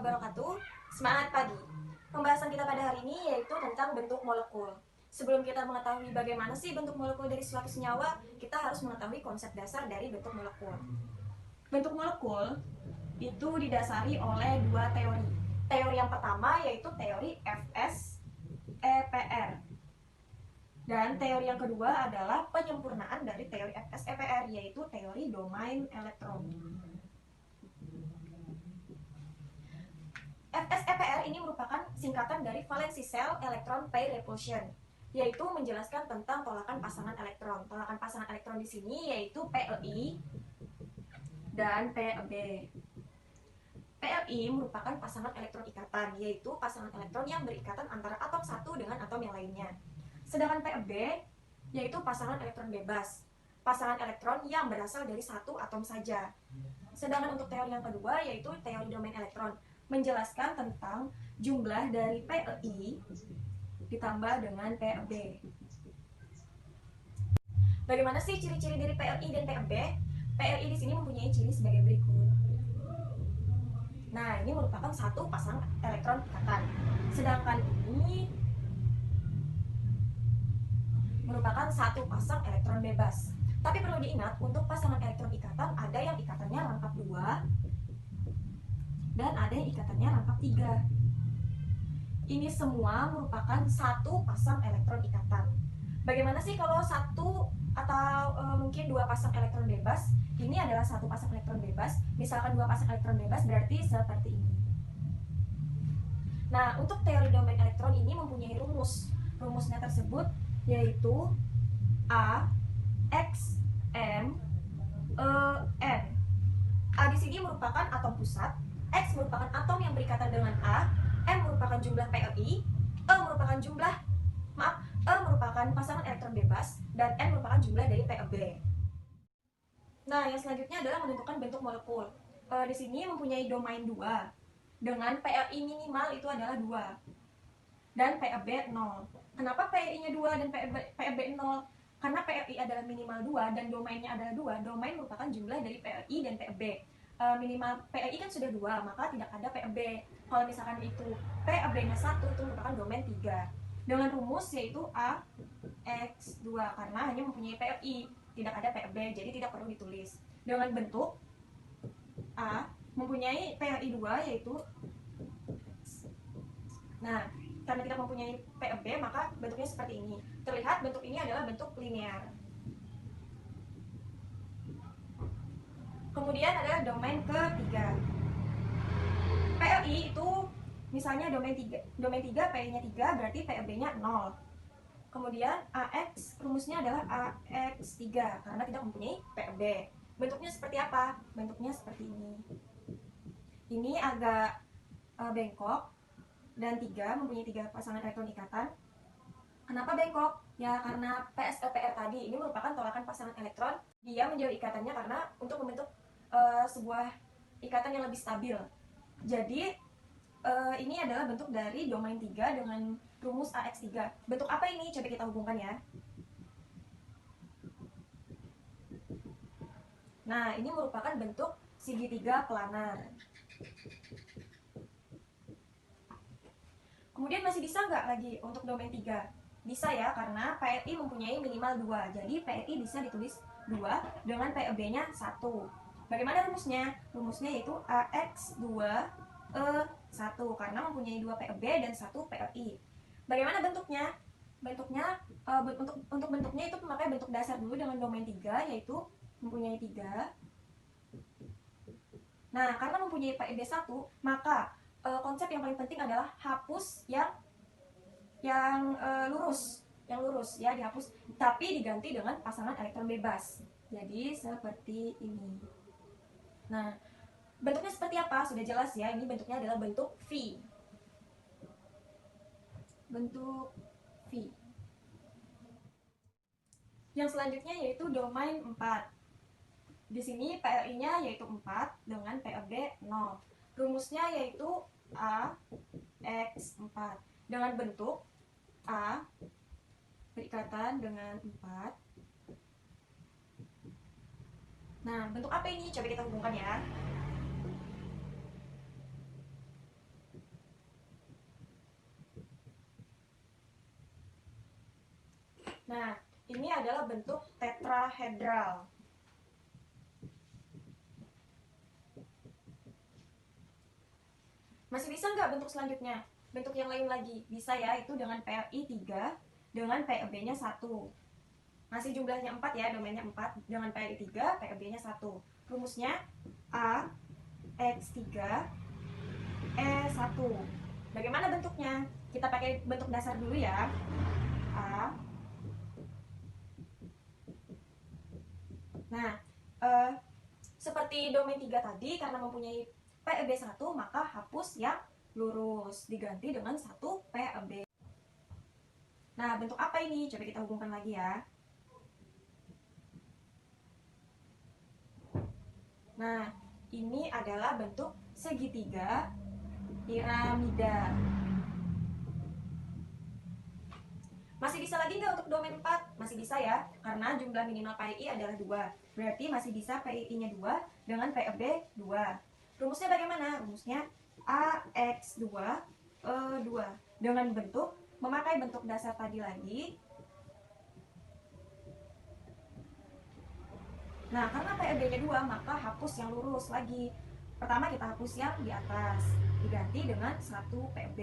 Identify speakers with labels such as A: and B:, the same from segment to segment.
A: wabarakatuh. Semangat pagi. Pembahasan kita pada hari ini yaitu tentang bentuk molekul. Sebelum kita mengetahui bagaimana sih bentuk molekul dari suatu senyawa, kita harus mengetahui konsep dasar dari bentuk molekul. Bentuk molekul itu didasari oleh dua teori. Teori yang pertama yaitu teori FSEPR. Dan teori yang kedua adalah penyempurnaan dari teori FSEPR, yaitu teori domain elektron. FSEPR ini merupakan singkatan dari Valency Shell Electron Pair Repulsion, yaitu menjelaskan tentang tolakan pasangan elektron. Tolakan pasangan elektron di sini yaitu PeI dan Peb. PeI merupakan pasangan elektron ikatan, yaitu pasangan elektron yang berikatan antara atom satu dengan atom yang lainnya. Sedangkan Peb yaitu pasangan elektron bebas, pasangan elektron yang berasal dari satu atom saja. Sedangkan untuk teori yang kedua yaitu teori domain elektron, menjelaskan tentang jumlah dari PeI ditambah dengan Peb. Bagaimana sih ciri-ciri dari PeI dan Peb? PeI di sini mempunyai ciri sebagai berikut. Nah, ini merupakan satu pasang elektron ikatan. Sedangkan ini merupakan satu pasang elektron bebas. Tapi perlu diingat, untuk pasangan elektron ikatan ada yang ikatannya rangkap 2 dan ada yang ikatannya rangkap 3. Ini semua merupakan satu pasang elektron ikatan. Bagaimana sih kalau satu atau mungkin 2 pasang elektron bebas? Ini adalah satu pasang elektron bebas. Misalkan 2 pasang elektron bebas berarti seperti ini. Nah, untuk teori domain elektron ini mempunyai rumus. Rumusnya tersebut yaitu A X M E N. A di sini merupakan atom pusat, X merupakan atom yang berikatan dengan A, M merupakan jumlah PeI, E merupakan pasangan elektron bebas, dan N merupakan jumlah dari Peb. Nah, yang selanjutnya adalah menentukan bentuk molekul. Di sini mempunyai domain 2 dengan PeI minimal itu adalah 2 dan Peb 0. Kenapa PeI-nya 2 dan Peb 0? Karena PeI adalah minimal 2 dan domainnya adalah 2. Domain merupakan jumlah dari PeI dan Peb. Minimal PeI kan sudah 2, maka tidak ada Peb. Kalau misalkan itu Peb-nya 1, itu merupakan domain 3. Dengan rumus yaitu AX2, karena hanya mempunyai PeI, tidak ada Peb, jadi tidak perlu ditulis. Dengan bentuk A mempunyai PeI 2 yaitu, nah, karena tidak mempunyai Peb, maka bentuknya seperti ini. Terlihat bentuk ini adalah bentuk linear. Kemudian adalah domain ketiga. PeI itu misalnya domain 3 PeI-nya 3 berarti Peb-nya 0. Kemudian AX rumusnya adalah AX3 karena tidak mempunyai Peb. Bentuknya seperti apa? Bentuknya seperti ini. Ini agak bengkok dan 3 mempunyai 3 pasangan elektron ikatan. Kenapa bengkok? Ya karena PSEPR tadi ini merupakan tolakan pasangan elektron. Dia menjauh ikatannya karena untuk membentuk sebuah ikatan yang lebih stabil. Jadi ini adalah bentuk dari domain 3 dengan rumus AX3. Bentuk apa ini? Coba kita hubungkan ya. Nah, ini merupakan bentuk segitiga planar. Kemudian masih bisa nggak lagi untuk domain 3? Bisa ya, karena PeI mempunyai minimal 2. Jadi PeI bisa ditulis 2 dengan Peb-nya 1. Bagaimana rumusnya? Rumusnya yaitu AX2E1 karena mempunyai 2 Peb dan 1 PeI. Bagaimana bentuknya? Bentuknya untuk bentuknya itu memakai bentuk dasar dulu dengan domain 3 yaitu mempunyai 3. Nah, karena mempunyai Peb 1, maka konsep yang paling penting adalah hapus yang lurus ya, dihapus, tapi diganti dengan pasangan elektron bebas. Jadi seperti ini. Nah, bentuknya seperti apa? Sudah jelas ya, ini bentuknya adalah bentuk V. Bentuk V. Yang selanjutnya yaitu domain 4. Di sini PeI-nya yaitu 4 dengan Peb 0. Rumusnya yaitu AX4 dengan bentuk A berikatan dengan 4. Nah, bentuk apa ini? Coba kita hubungkan ya. Nah, ini adalah bentuk tetrahedral. Masih bisa nggak bentuk selanjutnya? Bentuk yang lain lagi? Bisa ya, itu dengan PLI 3 dengan PEB-nya 1. Masih jumlahnya 4 ya, domainnya 4 dengan PLI 3, PEB-nya 1. Rumusnya A X 3 E 1. Bagaimana bentuknya? Kita pakai bentuk dasar dulu ya. A. Nah, seperti domain 3 tadi, karena mempunyai PEB 1, maka hapus yang lurus, diganti dengan 1 PEB. Nah, bentuk apa ini? Coba kita hubungkan lagi ya. Nah, ini adalah bentuk segitiga piramida. Masih bisa lagi nggak untuk domain 4? Masih bisa ya, karena jumlah minimal PII adalah 2. Berarti masih bisa PII-nya 2 dengan PEB 2. Rumusnya bagaimana? Rumusnya AX2 E2. Dengan bentuk, memakai bentuk dasar tadi lagi. Nah, karena PEB-nya 2, maka hapus yang lurus lagi. Pertama kita hapus yang di atas, diganti dengan 1 PEB.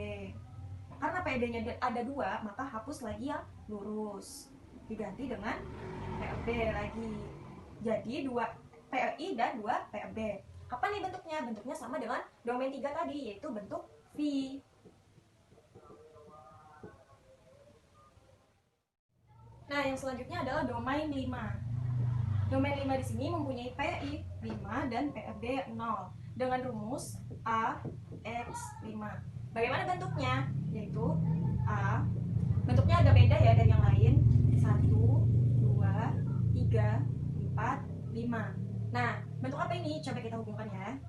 A: Karena PEB-nya ada 2, maka hapus lagi yang lurus, diganti dengan PEB lagi. Jadi 2 PLI dan 2 PEB. Apa nih bentuknya? Bentuknya sama dengan domain 3 tadi, yaitu bentuk V. Nah, yang selanjutnya adalah domain 5. Domain 5 di sini mempunyai PI 5 dan PEB 0 dengan rumus A X 5. Bagaimana bentuknya? Yaitu A, bentuknya agak beda ya dari yang lain. 1, 2, 3, 4, 5. Nah, bentuk apa ini? Coba kita hubungkan ya.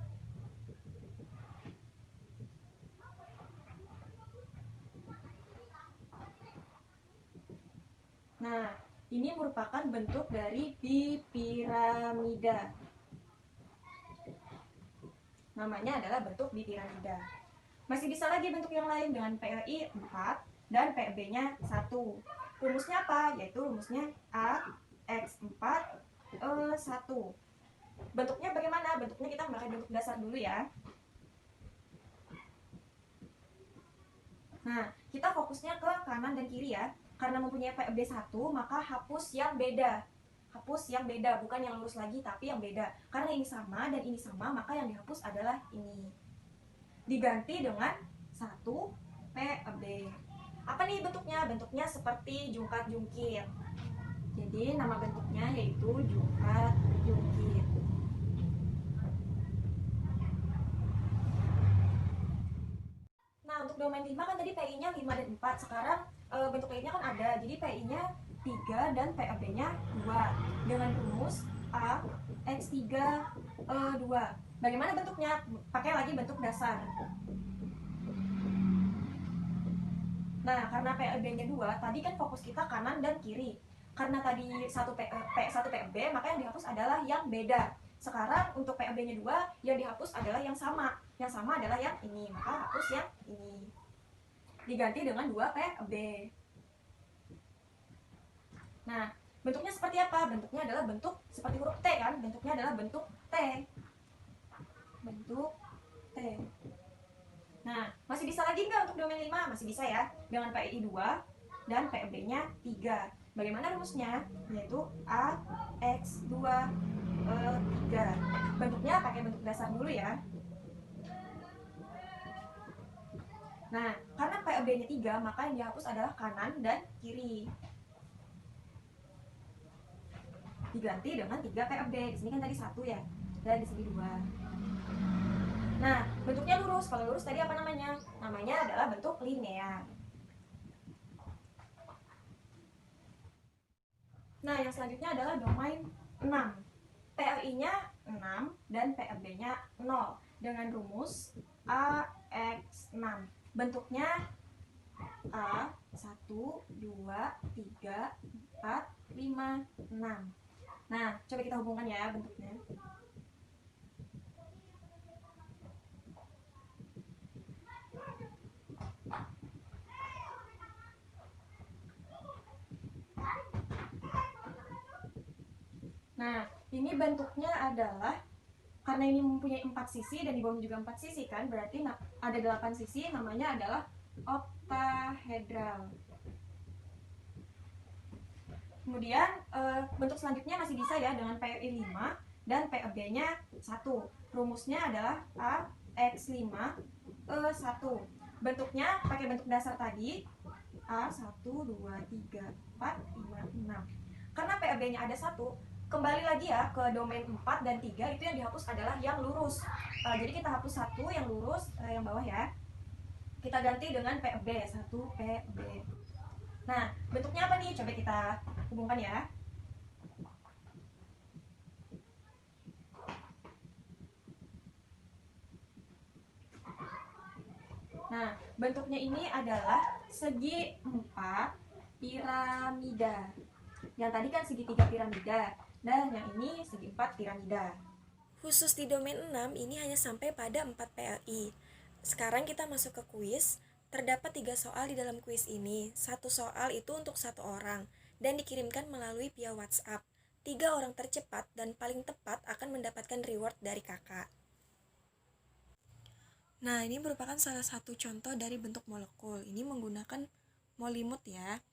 A: Nah, ini merupakan bentuk dari bipiramida. Namanya adalah bentuk bipiramida. Masih bisa lagi bentuk yang lain dengan PLI 4 dan PEB-nya 1. Rumusnya apa? Yaitu rumusnya A X 4 E 1. Bentuknya bagaimana? Bentuknya kita memakai bentuk dasar dulu ya. Nah, kita fokusnya ke kanan dan kiri ya. Karena mempunyai PEB 1, maka hapus yang beda. Hapus yang beda, bukan yang lurus lagi, tapi yang beda. Karena ini sama dan ini sama, maka yang dihapus adalah ini. Diganti dengan 1 PEB. Apa nih bentuknya? Bentuknya seperti jungkat-jungkit. Jadi nama bentuknya yaitu jungkat-jungkit. Nah, untuk domain 5 kan tadi PI-nya 5 dan 4. Sekarang bentuk lainnya kan ada. Jadi PI-nya 3 dan PEB-nya 2. Dengan rumus A X3 E2. Bagaimana bentuknya? Pakai lagi bentuk dasar. Nah, karena PEB-nya 2, tadi kan fokus kita kanan dan kiri. Karena tadi 1 PEB, maka yang dihapus adalah yang beda. Sekarang untuk PEB-nya 2, yang dihapus adalah yang sama. Yang sama adalah yang ini, maka hapus yang ini. Diganti dengan 2 PEB. Nah, bentuknya seperti apa? Bentuknya adalah bentuk seperti huruf T kan? Bentuknya adalah bentuk T. Bentuk T. Nah, masih bisa lagi nggak untuk domain 5? Masih bisa ya, dengan PI 2 dan PEB-nya 3. Bagaimana rumusnya? Yaitu A X 2 E 3. Bentuknya pakai bentuk dasar dulu ya. Nah, karena PEB-nya 3, maka yang dihapus adalah kanan dan kiri. Diganti dengan 3 PEB. Di sini kan tadi 1 ya, dan di sini 2. Nah, bentuknya lurus. Kalau lurus tadi apa namanya? Namanya adalah bentuk linear. Nah, yang selanjutnya adalah domain 6. PLI-nya 6 dan PEB-nya 0 dengan rumus AX6. Bentuknya A 1, 2, 3, 4, 5, 6. Nah, coba kita hubungkan ya bentuknya. Nah, ini bentuknya adalah, karena ini mempunyai 4 sisi dan di bawahnya juga 4 sisi kan, berarti ada 8 sisi, namanya adalah oktahedral. Kemudian bentuk selanjutnya masih bisa ya dengan PRI 5 dan PEB-nya 1. Rumusnya adalah AX5 E1. Bentuknya pakai bentuk dasar tadi, A1, 2, 3, 4, 5, 6. Karena PEB-nya ada 1, kembali lagi ya ke domain 4 dan 3, itu yang dihapus adalah yang lurus. Jadi kita hapus 1 yang lurus, yang bawah ya. Kita ganti dengan PEB, 1 PEB. Nah, bentuknya apa nih? Coba kita hubungkan ya. Nah, bentuknya ini adalah segi 4 piramida. Yang tadi kan segitiga piramida, dan yang ini segi 4 piramida.
B: Khusus di domain 6 ini hanya sampai pada 4 PLI. Sekarang kita masuk ke kuis. Terdapat 3 soal di dalam kuis ini. 1 soal itu untuk 1 orang dan dikirimkan melalui via WhatsApp. 3 orang tercepat dan paling tepat akan mendapatkan reward dari kakak. Nah, ini merupakan salah satu contoh dari bentuk molekul. Ini menggunakan molimut ya.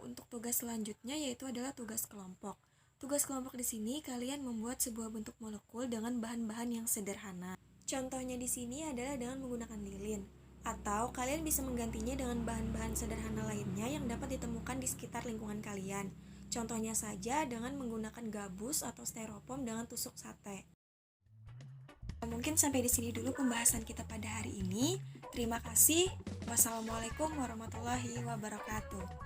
B: Untuk tugas selanjutnya yaitu adalah tugas kelompok. Tugas kelompok di sini kalian membuat sebuah bentuk molekul dengan bahan-bahan yang sederhana. Contohnya di sini adalah dengan menggunakan lilin, atau kalian bisa menggantinya dengan bahan-bahan sederhana lainnya yang dapat ditemukan di sekitar lingkungan kalian. Contohnya saja dengan menggunakan gabus atau styrofoam dengan tusuk sate. Mungkin sampai di sini dulu pembahasan kita pada hari ini. Terima kasih. Wassalamualaikum warahmatullahi wabarakatuh.